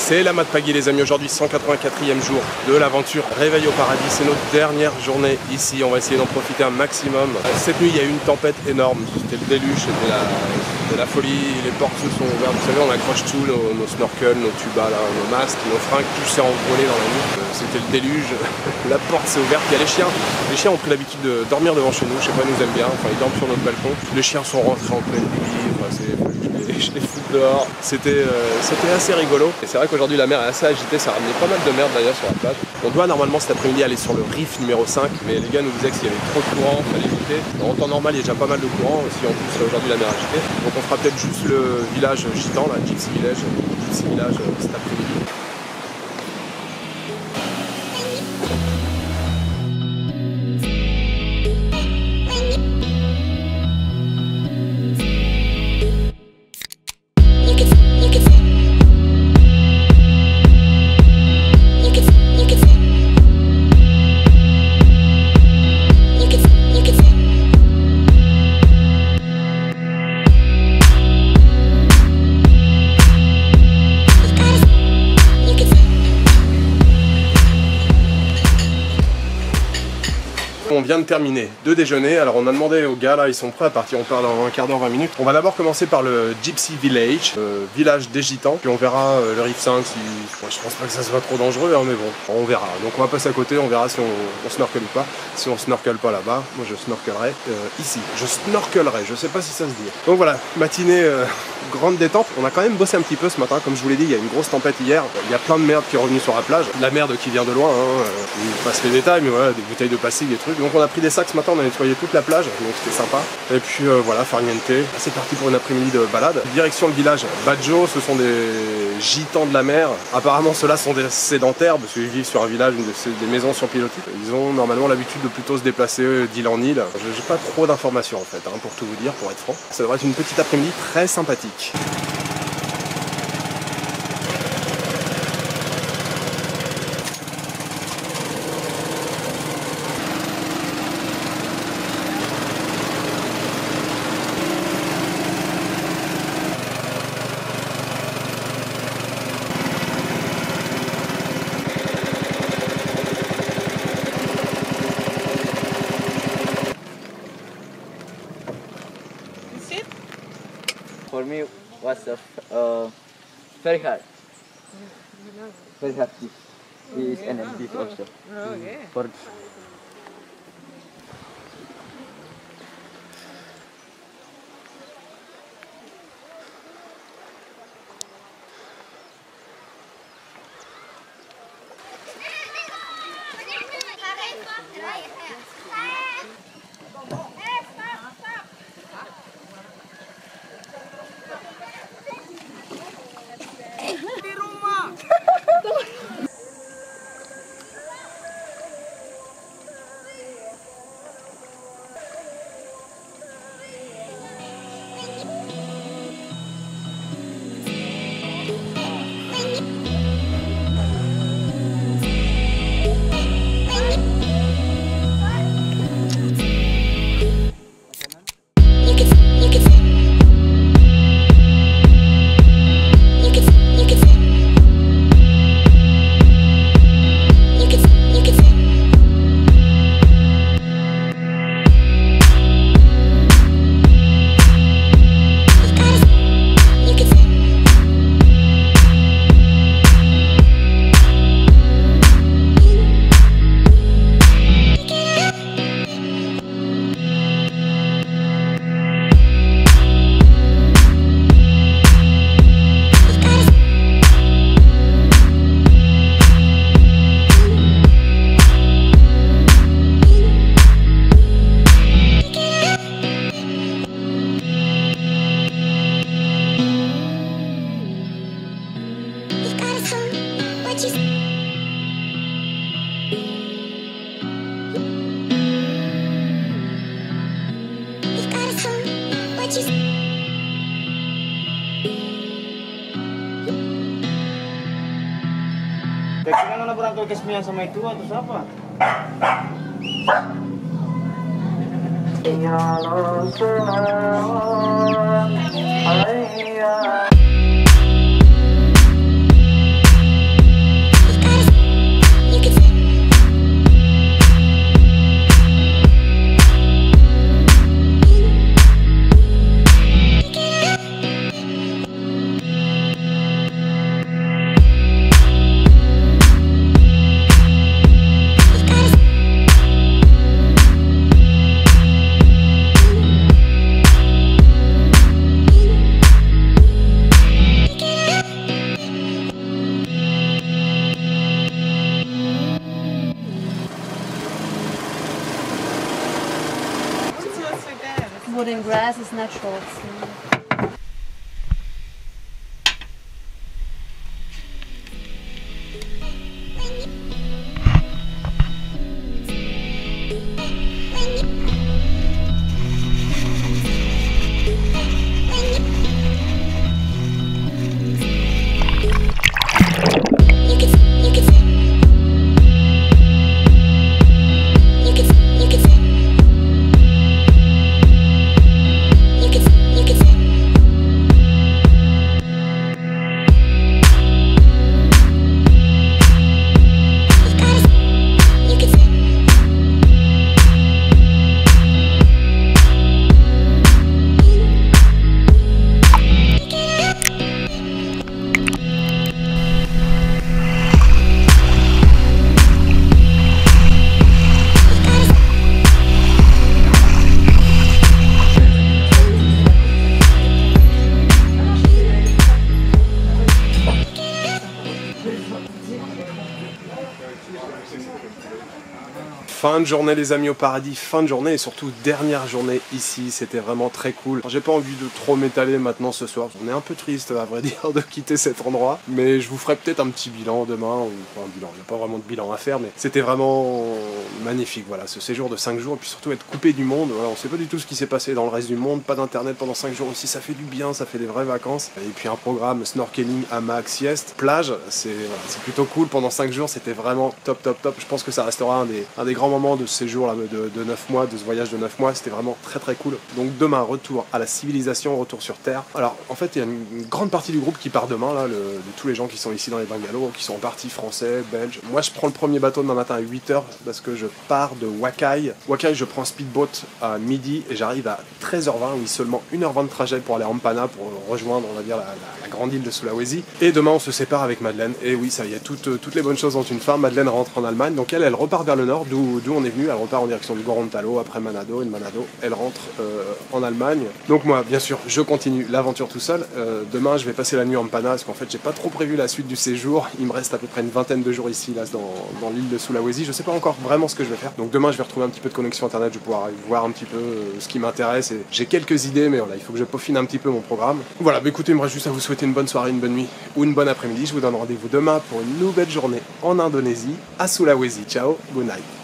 C'est la Mat Paggy les amis, aujourd'hui 184e jour de l'aventure Réveil au paradis, c'est notre dernière journée ici, on va essayer d'en profiter un maximum. Cette nuit il y a eu une tempête énorme, c'était le déluge, c'était la folie, les portes se sont ouvertes, vous savez on accroche tout, nos snorkels, nos tubas, là, nos masques, nos fringues, tout s'est envolé dans la nuit, c'était le déluge, la porte s'est ouverte, il y a les chiens ont pris l'habitude de dormir devant chez nous, je sais pas, ils nous aiment bien, enfin ils dorment sur notre balcon, les chiens sont rentrés en pleine nuit, je les fous dehors, c'était assez rigolo. Et c'est vrai qu'aujourd'hui la mer est assez agitée, ça a ramené pas mal de merde d'ailleurs sur la plage. On doit normalement cet après-midi aller sur le reef numéro 5, mais les gars nous disaient que s'il y avait trop de courant, il fallait éviter. En temps normal il y a déjà pas mal de courant, aussi en plus aujourd'hui la mer est agitée. Donc on fera peut-être juste le village gitan, là, Gypsy Village cet après-midi. On vient de terminer de déjeuner, alors on a demandé aux gars là, ils sont prêts à partir, on part dans un quart d'heure, 20 minutes. On va d'abord commencer par le Gypsy Village, village des gitans, puis on verra le Reef 5 si... Bon, je pense pas que ça soit trop dangereux, hein, mais bon, on verra. Donc on va passer à côté, on verra si on snorkel ou pas. Si on snorkel pas là-bas, moi je snorkelerai ici. Je snorkelerai, je sais pas si ça se dit. Donc voilà, matinée grande détente. On a quand même bossé un petit peu ce matin, comme je vous l'ai dit, il y a une grosse tempête hier. Il y a plein de merde qui est revenue sur la plage. De la merde qui vient de loin, hein. Je passe les détails, mais voilà, des bouteilles de plastique, des trucs. Donc on a pris des sacs ce matin, on a nettoyé toute la plage, donc c'était sympa. Et puis voilà, farniente. C'est parti pour une après-midi de balade. Direction le village Badjo, ce sont des gitans de la mer. Apparemment ceux-là sont des sédentaires, parce qu'ils vivent sur un village, des maisons sur pilotis. Ils ont normalement l'habitude de plutôt se déplacer d'île en île. J'ai pas trop d'informations en fait, hein, pour tout vous dire, pour être franc. Ça devrait être une petite après-midi très sympathique. For me, was very hard. Very hard. He is an empty also. Okay. For Kaya na barangay Kasmian sa may tuwa, ito sapa. wood and grass is natural. Fin de journée les amis au paradis, fin de journée et surtout dernière journée ici, c'était vraiment très cool. J'ai pas envie de trop m'étaler maintenant ce soir, on est un peu triste à vrai dire de quitter cet endroit, mais je vous ferai peut-être un petit bilan demain, ou enfin, un bilan, il n'y a pas vraiment de bilan à faire, mais c'était vraiment magnifique, voilà, ce séjour de 5 jours, et puis surtout être coupé du monde, voilà, on sait pas du tout ce qui s'est passé dans le reste du monde, pas d'internet pendant 5 jours aussi, ça fait du bien, ça fait des vraies vacances, et puis un programme snorkeling, hamac, sieste, plage, c'est voilà, plutôt cool, pendant 5 jours c'était vraiment top, je pense que ça restera un des grands moments de ce séjour là de 9 mois, de ce voyage de 9 mois, c'était vraiment très cool. Donc demain, retour à la civilisation, retour sur Terre. Alors en fait, il y a une grande partie du groupe qui part demain, là, de tous les gens qui sont ici dans les bungalows, qui sont partis français, belges. Moi, je prends le premier bateau demain matin à 8h parce que je pars de Wakai. Wakai, je prends un speedboat à midi et j'arrive à 13h20, oui, seulement 1h20 de trajet pour aller à Ampana pour rejoindre, on va dire, la grande île de Sulawesi. Et demain, on se sépare avec Madeleine. Et oui, ça y est, toutes les bonnes choses ont une fin. Madeleine rentre en Allemagne, donc elle repart vers le nord, d'où on est venu. Elle repart en direction du Gorontalo, après Manado, et de Manado, elle rentre en Allemagne. Donc moi, bien sûr, je continue l'aventure tout seul. Demain, je vais passer la nuit en Ampana, parce qu'en fait, j'ai pas trop prévu la suite du séjour. Il me reste à peu près une vingtaine de jours ici, là, dans l'île de Sulawesi. Je sais pas encore vraiment ce que je vais faire. Donc demain, je vais retrouver un petit peu de connexion internet, je vais pouvoir voir un petit peu ce qui m'intéresse. Et j'ai quelques idées, mais voilà, il faut que je peaufine un petit peu mon programme. Voilà, bah écoutez, il me reste juste à vous souhaiter une bonne soirée, une bonne nuit ou une bonne après-midi. Je vous donne rendez-vous demain pour une nouvelle journée en Indonésie, à Sulawesi. Ciao, good night.